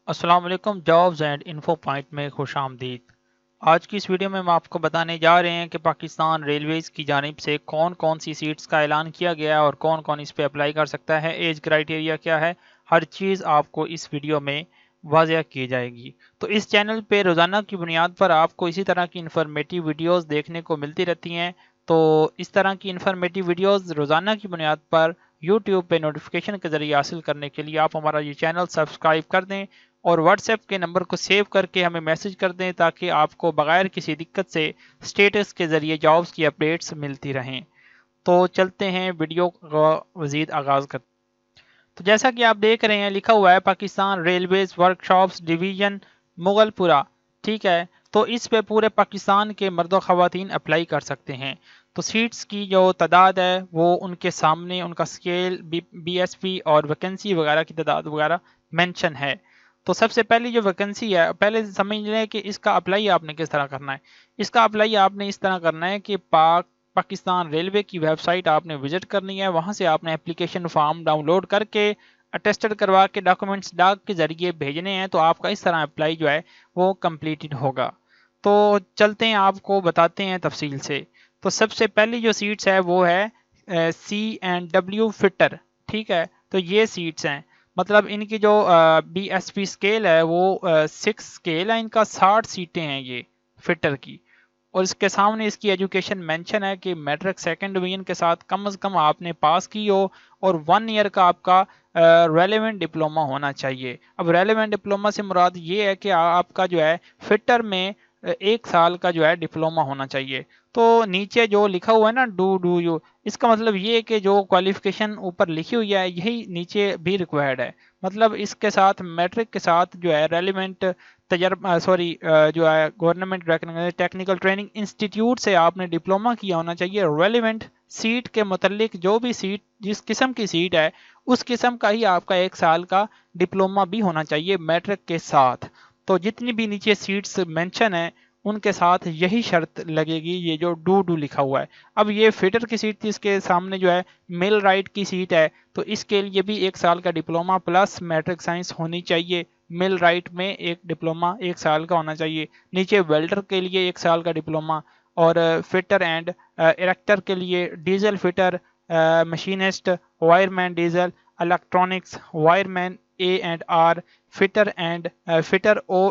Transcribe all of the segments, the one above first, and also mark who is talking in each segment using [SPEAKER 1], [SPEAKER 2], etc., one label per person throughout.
[SPEAKER 1] अस्सलाम वालेकुम। Jobs and info point में खुश आमदीद। आज की इस वीडियो में हम आपको बताने जा रहे हैं कि पाकिस्तान रेलवेज़ की जानिब से कौन कौन सी सीट्स का ऐलान किया गया है और कौन कौन इस पे अप्लाई कर सकता है, एज क्राइटेरिया क्या है, हर चीज़ आपको इस वीडियो में वाज़िया की जाएगी। तो इस चैनल पे रोज़ाना की बुनियाद पर आपको इसी तरह की इन्फॉर्मेटिव वीडियोज़ देखने को मिलती रहती हैं। तो इस तरह की इन्फॉर्मेटिव वीडियोज़ रोज़ाना की बुनियाद पर यूट्यूब पे नोटिफिकेशन के ज़रिए हासिल करने के लिए आप हमारा ये चैनल सब्सक्राइब कर दें और व्हाट्सएप के नंबर को सेव करके हमें मैसेज कर दें ताकि आपको बगैर किसी दिक्कत से स्टेटस के ज़रिए जॉब्स की अपडेट्स मिलती रहें। तो चलते हैं वीडियो का मज़ीद आगाज़ करते हैं। तो जैसा कि आप देख रहे हैं, लिखा हुआ है Pakistan railways workshops division Mughalpura. ठीक है, तो इस पे पूरे पाकिस्तान के मर्द व ख़वातीन अप्लाई कर सकते हैं। तो सीट्स की जो तादाद है वो उनके सामने उनका स्केल BSP और वैकेंसी वगैरह की तादाद वगैरह मेंशन है। तो सबसे पहली जो वैकेंसी है, पहले समझ लें कि इसका अप्लाई आपने किस तरह करना है। इसका अप्लाई आपने इस तरह करना है कि पाकिस्तान रेलवे की वेबसाइट आपने विजिट करनी है, वहाँ से आपने एप्लीकेशन फॉर्म डाउनलोड करके अटेस्टेड करवा के डॉक्यूमेंट्स डाक के ज़रिए भेजने हैं। तो आपका इस तरह अप्लाई जो है वो कंप्लीटेड होगा। तो चलते हैं, आपको बताते हैं तफसील से। तो सबसे पहली जो सीट्स है वो है C&W फिटर। ठीक है, तो ये सीट्स हैं, मतलब इनकी जो BSP स्केल है वो 6 स्केल है, इनका 60 सीटें हैं ये फिटर की। और इसके सामने इसकी एजुकेशन मेंशन है कि मैट्रिक सेकंड डिवीजन के साथ कम से कम आपने पास की हो और 1 ईयर का आपका रेलेवेंट डिप्लोमा होना चाहिए। अब रेलेवेंट डिप्लोमा से मुराद ये है कि आपका जो है फिटर में 1 साल का जो है डिप्लोमा होना चाहिए। तो नीचे जो लिखा हुआ है ना डू यू, इसका मतलब ये है कि जो क्वालिफिकेशन ऊपर लिखी हुई है यही नीचे भी रिक्वायर्ड है। मतलब इसके साथ मैट्रिक के साथ जो है रेलिवेंट तजर्बा जो है government recognised technical training institute से आपने डिप्लोमा किया होना चाहिए। रेलिवेंट सीट के मुतल्लिक जो भी सीट जिस किस्म की सीट है उस किस्म का ही आपका 1 साल का डिप्लोमा भी होना चाहिए मैट्रिक के साथ। तो जितनी भी नीचे सीट्स मेंशन है उनके साथ यही शर्त लगेगी, ये जो डू लिखा हुआ है। अब ये फिटर की सीट थी, इसके सामने जो है मिल राइट की सीट है, तो इसके लिए भी 1 साल का डिप्लोमा प्लस मैट्रिक साइंस होनी चाहिए। मिल राइट में एक डिप्लोमा 1 साल का होना चाहिए। नीचे वेल्डर के लिए 1 साल का डिप्लोमा, और फिटर एंड इरेक्टर के लिए diesel fitter, machinist, wireman diesel, electronics, wireman A&R, fitter O।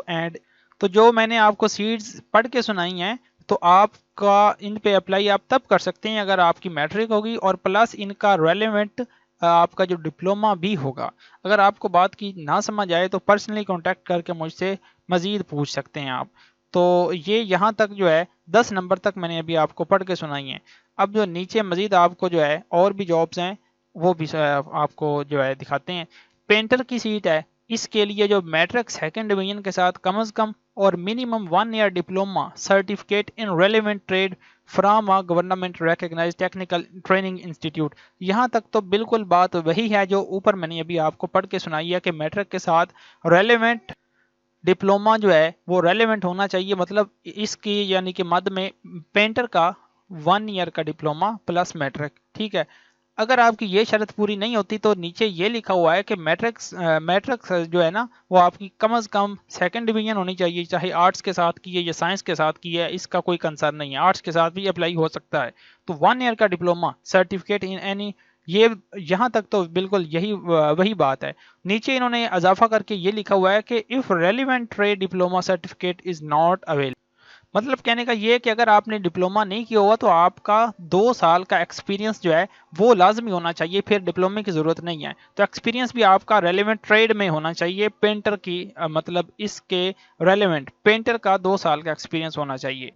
[SPEAKER 1] तो जो मैंने आपको सीट्स पढ़ के सुनाई हैं, तो आपका इन पे अप्लाई आप तब कर सकते हैं अगर आपकी मैट्रिक होगी और प्लस इनका रेलेवेंट आपका जो डिप्लोमा भी होगा। अगर आपको बात की ना समझ आए तो पर्सनली कांटेक्ट करके मुझसे मज़ीद पूछ सकते हैं आप। तो ये यहाँ तक जो है 10 नंबर तक मैंने अभी आपको पढ़ के सुनाई हैं। अब जो नीचे मज़ीद आपको जो है और भी जॉब्स हैं वो भी आपको जो है दिखाते हैं। पेंटर की सीट है, इसके लिए जो मैट्रिक सेकंड डिवीजन के साथ कम से कम और minimum 1 year diploma certificate in relevant trade from a government recognised technical training institute. यहाँ तक तो बिल्कुल बात वही है जो ऊपर मैंने अभी आपको पढ़ के सुनाई है कि मैट्रिक के साथ रेलिवेंट डिप्लोमा जो है वो रेलेवेंट होना चाहिए। मतलब इसकी यानी कि मद में पेंटर का 1 ईयर का डिप्लोमा प्लस मैट्रिक। ठीक है, अगर आपकी ये शर्त पूरी नहीं होती तो नीचे ये लिखा हुआ है कि मैट्रिक्स जो है ना वो आपकी कम से कम सेकंड डिवीजन होनी चाहिए, चाहे आर्ट्स के साथ की है या साइंस के साथ की है, इसका कोई कंसर्न नहीं है, आर्ट्स के साथ भी अप्लाई हो सकता है। तो 1 ईयर का डिप्लोमा सर्टिफिकेट इन एनी, ये यहाँ तक तो बिल्कुल यही वही बात है। नीचे इन्होंने इजाफा करके ये लिखा हुआ है कि if relevant trade diploma certificate is not available. मतलब कहने का ये है कि अगर आपने डिप्लोमा नहीं किया होगा तो आपका 2 साल का एक्सपीरियंस जो है वो लाजमी होना चाहिए, फिर डिप्लोमे की ज़रूरत नहीं है। तो एक्सपीरियंस भी आपका रेलिवेंट ट्रेड में होना चाहिए। पेंटर की मतलब इसके रेलिवेंट पेंटर का 2 साल का एक्सपीरियंस होना चाहिए।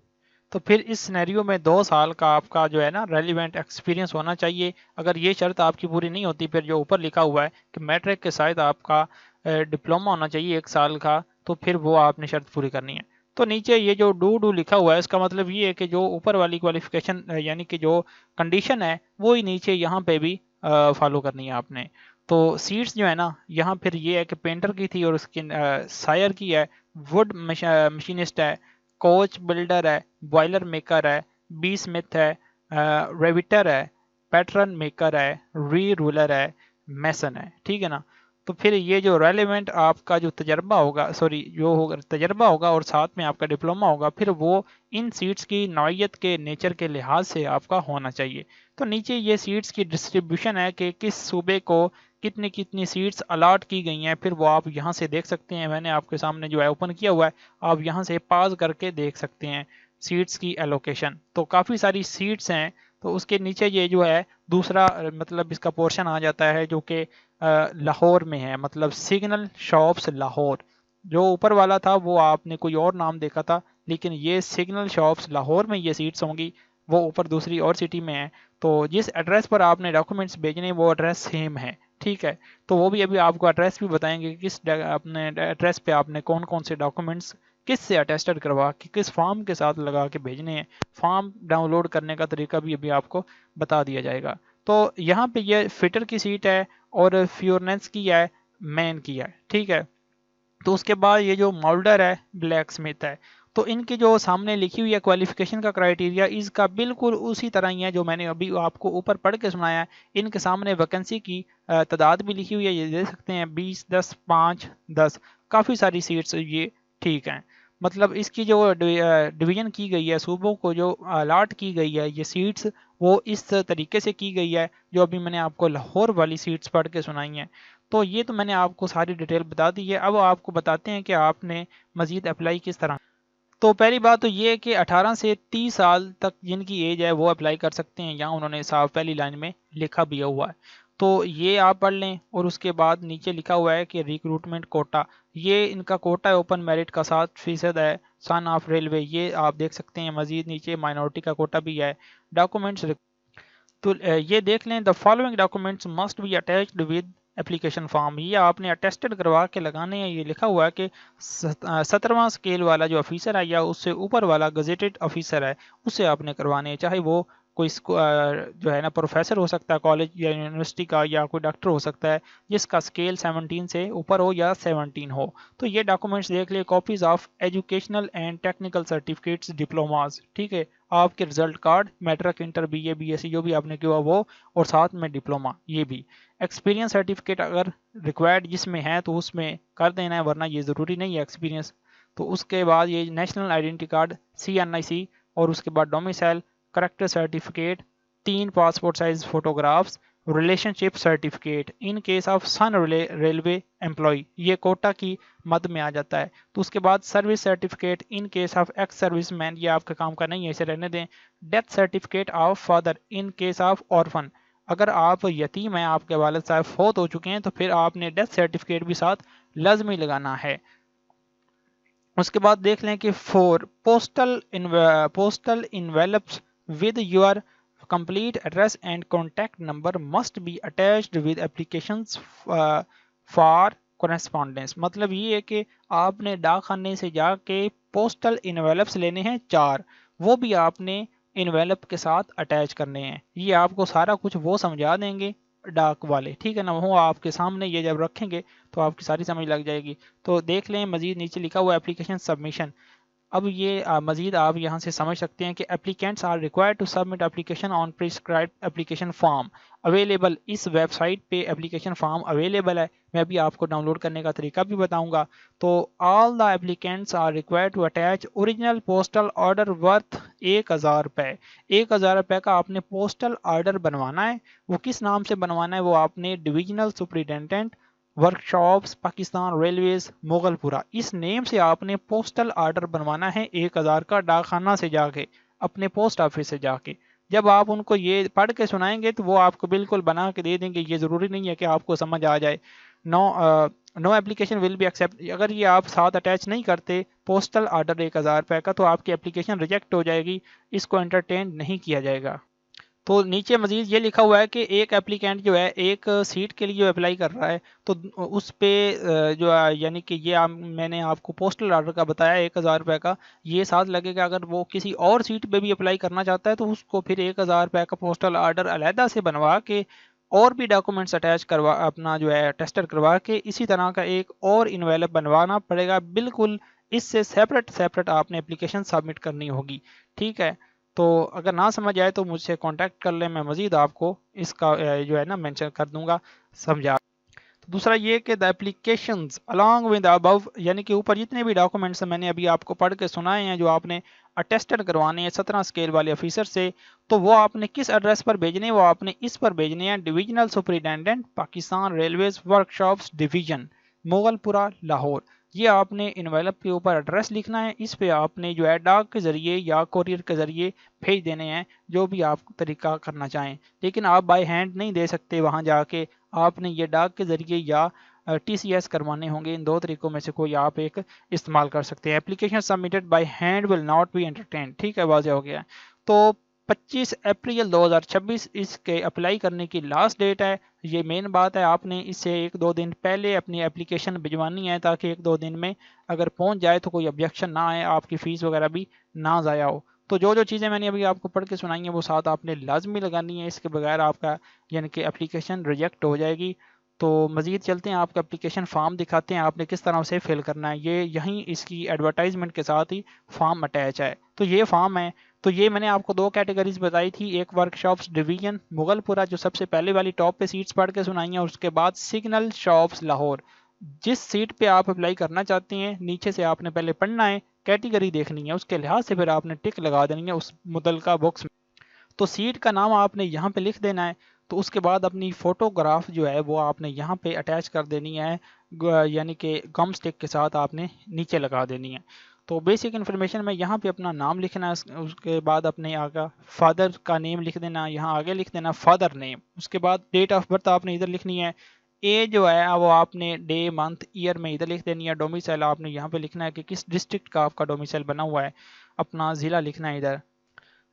[SPEAKER 1] तो फिर इस सिनेरियो में 2 साल का आपका जो है ना रेलिवेंट एक्सपीरियंस होना चाहिए। अगर ये शर्त आपकी पूरी नहीं होती, फिर जो ऊपर लिखा हुआ है कि मैट्रिक के साथ आपका डिप्लोमा होना चाहिए 1 साल का, तो फिर वो आपने शर्त पूरी करनी है। तो नीचे ये जो डू लिखा हुआ है इसका मतलब ये है कि जो ऊपर वाली क्वालिफिकेशन यानी कि जो कंडीशन है वो ही नीचे यहाँ पे भी फॉलो करनी है आपने। तो सीट्स जो है ना यहाँ फिर ये है कि पेंटर की थी और उसकी सायर की है, वुड मशीनिस्ट है, कोच बिल्डर है, बॉयलर मेकर है, बी स्मिथ है, रेविटर है, पैटर्न मेकर है, री रूलर है, मैसन है। ठीक है ना। तो फिर ये जो रेलेवेंट आपका जो तजर्बा होगा, तजर्बा होगा और साथ में आपका डिप्लोमा होगा, फिर वो इन सीट्स की नौइयत के नेचर के लिहाज से आपका होना चाहिए। तो नीचे ये सीट्स की डिस्ट्रीब्यूशन है कि किस सूबे को कितनी कितनी सीट्स अलाट की गई हैं, फिर वो आप यहाँ से देख सकते हैं। मैंने आपके सामने जो है ओपन किया हुआ है, आप यहाँ से पास करके देख सकते हैं सीट्स की एलोकेशन। तो काफ़ी सारी सीट्स हैं। तो उसके नीचे ये जो है दूसरा मतलब इसका पोर्शन आ जाता है जो कि लाहौर में है, मतलब सिग्नल शॉप्स लाहौर। जो ऊपर वाला था वो आपने कोई और नाम देखा था, लेकिन ये सिग्नल शॉप्स लाहौर में ये सीट्स होंगी, वो ऊपर दूसरी और सिटी में है। तो जिस एड्रेस पर आपने डॉक्यूमेंट्स भेजने वो एड्रेस सेम है, ठीक है। तो वो भी अभी आपको एड्रेस भी बताएंगे कि किस अपने एड्रेस पे आपने कौन कौन से डॉक्यूमेंट्स किस से अटेस्टेड करवा के किस फॉर्म के साथ लगा के भेजने हैं। फॉर्म डाउनलोड करने का तरीका भी अभी आपको बता दिया जाएगा। तो यहाँ पे ये फिटर की सीट है और फ्योरनेस की है, मैन की है, ठीक है। तो उसके बाद ये जो मोल्डर है, ब्लैक स्मिथ है। तो इनकी जो सामने लिखी हुई है क्वालिफिकेशन का क्राइटेरिया, इसका बिल्कुल उसी तरह ही है जो मैंने अभी आपको ऊपर पढ़ के सुनाया है। इनके सामने वैकेंसी की तादाद भी लिखी हुई है, ये देख सकते हैं 20, 10, 5, 10, काफ़ी सारी सीट्स ये, ठीक हैं। मतलब इसकी जो डिवीज़न की गई है, सूबों को जो अलाट की गई है ये सीट्स, वो इस तरीके से की गई है जो अभी मैंने आपको लाहौर वाली सीट्स पढ़ के सुनाई हैं। तो ये तो मैंने आपको सारी डिटेल बता दी है। अब आपको बताते हैं कि आपने मज़ीद अप्लाई किस तरह। तो पहली बात तो ये है कि 18 से 30 साल तक जिनकी एज है वो अप्लाई कर सकते हैं, यहाँ उन्होंने साफ पहली लाइन में लिखा भी हुआ है। तो ये आप पढ़ लें। और उसके बाद नीचे लिखा हुआ है कि रिक्रूटमेंट कोटा, ये इनका कोटा है ओपन मेरिट का 7% है, सन ऑफ रेलवे, ये आप देख सकते हैं। मजीद नीचे माइनॉरिटी का कोटा भी है। डॉक्यूमेंट्स, तो ये देख लें, the following documents must be attached with application form, ये आपने अटेस्टेड करवा के लगाने हैं। ये लिखा हुआ है कि 17वां स्केल वाला जो ऑफिसर है या उससे ऊपर वाला गजेटेड ऑफिसर है उससे आपने करवाने हैं, चाहे वो कोई जो है ना प्रोफेसर हो सकता है कॉलेज या यूनिवर्सिटी का, या कोई डॉक्टर हो सकता है जिसका स्केल 17 से ऊपर हो या 17 हो। तो ये डॉक्यूमेंट्स देख लिए। Copies of educational and technical certificates, diplomas, ठीक है, आपके result card, matric, inter, BA, BSc जो भी आपने किया वो, और साथ में डिप्लोमा ये भी। एक्सपीरियंस सर्टिफिकेट अगर रिक्वायर्ड जिसमें है तो उसमें कर देना है, वरना ये ज़रूरी नहीं है एक्सपीरियंस। तो उसके बाद ये नेशनल आइडेंटिटी कार्ड, CNIC, और उसके बाद domicile, character certificate, 3 passport size photographs, relationship certificate in case of son railway employ, ये कोटा की मद में आ जाता है। तो उसके बाद service certificate in case of ex service man, ये आपका काम का नहीं है, इसे रहने दें। Death certificate of father in case of orphan, अगर आप यतीम हैं, आपके वालिद साहब फौत हो चुके हैं, तो फिर आपने डेथ सर्टिफिकेट भी साथ लाजमी लगाना है। उसके बाद देख लें कि for postal envelopes with your complete address and contact number must be attached with applications for correspondence, मतलब ये है कि आपने डाकखाने से जाके पोस्टल इन्वेलप्स लेने हैं 4, वो भी आपने इन्वेलप के साथ अटैच करने हैं। ये आपको सारा कुछ वो समझा देंगे डाक वाले, ठीक है ना, वो आपके सामने ये जब रखेंगे तो आपकी सारी समझ लग जाएगी। तो देख लें मजीद नीचे लिखा हुआ एप्लीकेशन सबमिशन। अब ये मजीद आप यहाँ से समझ सकते हैं कि applicants are required to submit application on prescribed application form available, इस वेबसाइट पे एप्लीकेशन फॉर्म अवेलेबल है। मैं भी आपको डाउनलोड करने का तरीका भी बताऊंगा। तो all the applicants are required to attach original postal order worth 1000 रुपये। 1000 रुपये का आपने पोस्टल ऑर्डर बनवाना है। वो किस नाम से बनवाना है, वो आपने divisional superintendent workshops Pakistan railways Mughalpura, इस नेम से आपने पोस्टल ऑर्डर बनवाना है 1000 का, डाकखाना से जाके, अपने पोस्ट ऑफिस से जाके। जब आप उनको ये पढ़ के सुनाएंगे तो वो आपको बिल्कुल बना के दे देंगे, ये ज़रूरी नहीं है कि आपको समझ आ जाए। No application will be accept, अगर ये आप साथ अटैच नहीं करते पोस्टल ऑर्डर 1000 रुपये का, तो आपकी एप्लीकेशन रिजेक्ट हो जाएगी, इसको एंटरटेन नहीं किया जाएगा। तो नीचे मजीद ये लिखा हुआ है कि एक एप्लीकेंट जो है एक सीट के लिए जो अप्लाई कर रहा है, तो उस पे जो यानी कि ये मैंने आपको पोस्टल ऑर्डर का बताया 1000 रुपये का, ये साथ लगेगा। अगर वो किसी और सीट पे भी अप्लाई करना चाहता है तो उसको फिर 1000 रुपये का पोस्टल ऑर्डर अलहदा से बनवा के और भी डॉक्यूमेंट्स अटैच करवा, अपना जो है टेस्टर करवा के, इसी तरह का एक और इन्वेलप बनवाना पड़ेगा। बिल्कुल इससे सेपरेट आपने एप्लीकेशन सबमिट करनी होगी, ठीक है। तो अगर ना समझ आए तो मुझसे कांटेक्ट कर लें, मैं मज़ीद आपको इसका जो है ना मेंशन कर दूंगा, समझा। दूसरा ये कि the applications along with above, यानी कि ऊपर जितने भी डॉक्यूमेंट्स मैंने अभी आपको पढ़ के सुनाए हैं जो आपने अटेस्टेड करवाने हैं 17 स्केल वाले ऑफिसर से, तो वो आपने किस एड्रेस पर भेजने हैं? वो आपने इस पर भेजने हैं, divisional superintendent Pakistan railways workshops division, Mughalpura, Lahore. ये आपने इन्वेलप के ऊपर एड्रेस लिखना है, इस पे आपने जो है डाक के ज़रिए या कोरियर के ज़रिए भेज देने हैं, जो भी आप तरीका करना चाहें। लेकिन आप बाय हैंड नहीं दे सकते वहाँ जाके, आपने ये डाक के ज़रिए या TCS करवाने होंगे। इन दो तरीकों में से कोई आप एक इस्तेमाल कर सकते हैं। Application submitted by hand will not be entertain, ठीक है, वाज़ेह हो गया। तो 25 अप्रैल 2026 इसके अप्लाई करने की लास्ट डेट है। ये मेन बात है, आपने इससे 1-2 दिन पहले अपनी एप्लीकेशन भिजवानी है ताकि 1-2 दिन में अगर पहुंच जाए तो कोई ऑब्जेक्शन ना आए, आपकी फ़ीस वगैरह भी ना ज़ाया हो। तो जो जो चीज़ें मैंने अभी आपको पढ़ के सुनाई हैं वो साथ आपने लाजमी लगानी है, इसके बगैर आपका यानी कि एप्लीकेशन रिजेक्ट हो जाएगी। तो मज़ीद चलते हैं, आपका एप्लीकेशन फॉर्म दिखाते हैं आपने किस तरह से फिल करना है। ये यहीं इसकी एडवर्टाइजमेंट के साथ ही फॉर्म अटैच है। तो ये फॉर्म है। तो ये मैंने आपको 2 कैटेगरीज बताई थी, एक वर्कशॉप्स डिवीजन मुगलपुरा जो सबसे पहले वाली टॉप पे सीट्स पढ़ के सुनाई हैं, और उसके बाद सिग्नल शॉप्स लाहौर। जिस सीट पे आप अप्लाई करना चाहते हैं नीचे से आपने पहले पढ़ना है, कैटेगरी देखनी है, उसके लिहाज से फिर आपने टिक लगा देनी है उस मुतलका बॉक्स में। तो सीट का नाम आपने यहाँ पे लिख देना है। तो उसके बाद अपनी फ़ोटोग्राफ जो है वो आपने यहाँ पे अटैच कर देनी है, यानी कि गम स्टिक के साथ आपने नीचे लगा देनी है। तो बेसिक इन्फॉर्मेशन में यहाँ पे अपना नाम लिखना है, उसके बाद अपने आगे फादर का नेम लिख देना, यहाँ आगे लिख देना फादर नेम। उसके बाद डेट ऑफ बर्थ आपने इधर लिखनी है, ए जो है वो आपने डे मंथ ईयर में इधर लिख देनी है। डोमिसाइल आपने यहाँ पे लिखना है कि किस डिस्ट्रिक्ट का आपका डोमिसाइल बना हुआ है, अपना ज़िला लिखना है इधर।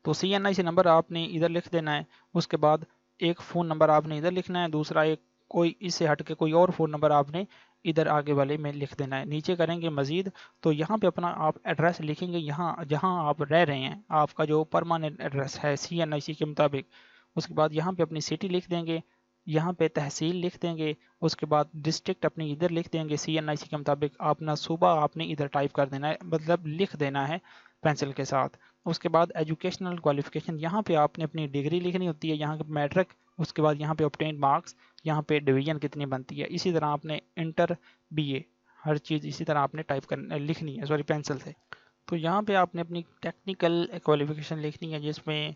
[SPEAKER 1] तो CNIC नंबर आपने इधर लिख देना है। उसके बाद एक फ़ोन नंबर आपने इधर लिखना है, दूसरा एक कोई इससे हट के कोई और फ़ोन नंबर आपने इधर आगे वाले में लिख देना है। नीचे करेंगे मज़ीद, तो यहाँ पे अपना आप एड्रेस लिखेंगे, यहाँ जहाँ आप रह रहे हैं आपका जो परमानेंट एड्रेस है CNIC के मुताबिक। उसके बाद यहाँ पे अपनी सिटी लिख देंगे, यहाँ पे तहसील लिख देंगे। उसके बाद डिस्ट्रिक्ट अपनी इधर लिख देंगे CNIC के मुताबिक। अपना सूबा आपने इधर टाइप कर देना है, मतलब लिख देना है पेंसिल के साथ। उसके बाद एजुकेशनल क्वालिफिकेशन, यहाँ पे आपने अपनी डिग्री लिखनी होती है, यहाँ पे मैट्रिक। उसके बाद यहाँ पे ऑब्टेन्ड मार्क्स, यहाँ पे डिवीजन कितनी बनती है। इसी तरह आपने इंटर BA हर चीज़ इसी तरह आपने टाइप कर लिखनी है, सॉरी पेंसिल से। तो यहाँ पे आपने अपनी टेक्निकल क्वालिफिकेशन लिखनी है, जिसमें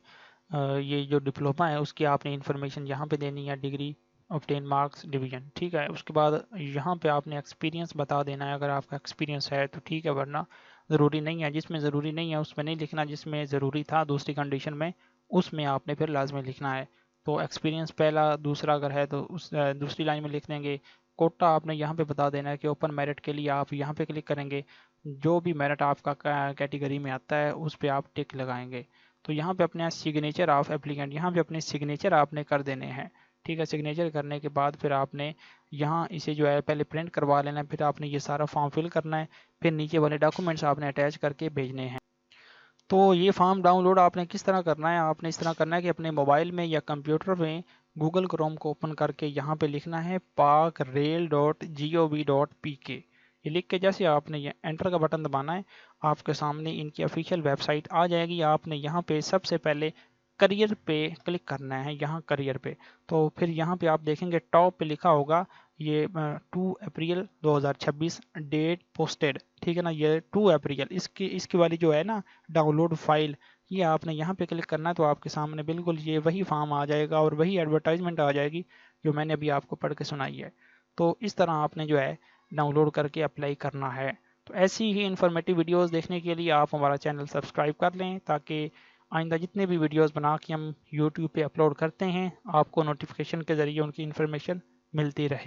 [SPEAKER 1] ये जो डिप्लोमा है उसकी आपने इन्फॉर्मेशन यहाँ पे देनी है, डिग्री, ऑब्टेन मार्क्स, डिवीजन, ठीक है। उसके बाद यहाँ पे आपने एक्सपीरियंस बता देना है, अगर आपका एक्सपीरियंस है तो ठीक है, वरना ज़रूरी नहीं है। जिसमें ज़रूरी नहीं है उसमें नहीं लिखना, जिसमें ज़रूरी था दूसरी कंडीशन में उसमें आपने फिर लाजमी लिखना है। तो एक्सपीरियंस पहला, दूसरा अगर है तो उस दूसरी लाइन में लिख देंगे। कोटा आपने यहाँ पे बता देना है कि ओपन मेरिट के लिए आप यहाँ पे क्लिक करेंगे, जो भी मेरिट आपका कैटेगरी में आता है उस पर आप टिक लगाएंगे। तो यहाँ पे अपने सिग्नेचर ऑफ एप्लीकेंट, यहाँ पे अपने सिग्नेचर आपने कर देने हैं, ठीक है। सिग्नेचर करने के बाद फिर आपने यहाँ इसे जो है पहले प्रिंट करवा लेना है, फिर आपने ये सारा फॉर्म फिल करना है, फिर नीचे वाले डॉक्यूमेंट्स आपने अटैच करके भेजने हैं। तो ये फॉर्म डाउनलोड आपने किस तरह करना है? आपने इस तरह करना है कि अपने मोबाइल में या कंप्यूटर में गूगल क्रोम को ओपन करके यहाँ पे लिखना है parkrail.gov.pk। ये लिख के जैसे आपने ये एंटर का बटन दबाना है, आपके सामने इनकी ऑफिशियल वेबसाइट आ जाएगी। आपने यहाँ पे सबसे पहले करियर पे क्लिक करना है, यहाँ करियर पे। तो फिर यहाँ पे आप देखेंगे टॉप पे लिखा होगा ये 2 अप्रैल 2026 डेट पोस्टेड, ठीक है ना। ये 2 अप्रैल इसकी वाली जो है ना डाउनलोड फाइल, ये आपने यहाँ पे क्लिक करना है। तो आपके सामने बिल्कुल ये वही फॉर्म आ जाएगा और वही एडवर्टाइजमेंट आ जाएगी जो मैंने अभी आपको पढ़ के सुनाई है। तो इस तरह आपने जो है डाउनलोड करके अप्लाई करना है। तो ऐसी ही इन्फॉर्मेटिव वीडियोज़ देखने के लिए आप हमारा चैनल सब्सक्राइब कर लें, ताकि आइंदा जितने भी वीडियोस बना के हम YouTube पे अपलोड करते हैं आपको नोटिफिकेशन के ज़रिए उनकी इन्फॉर्मेशन मिलती रहे।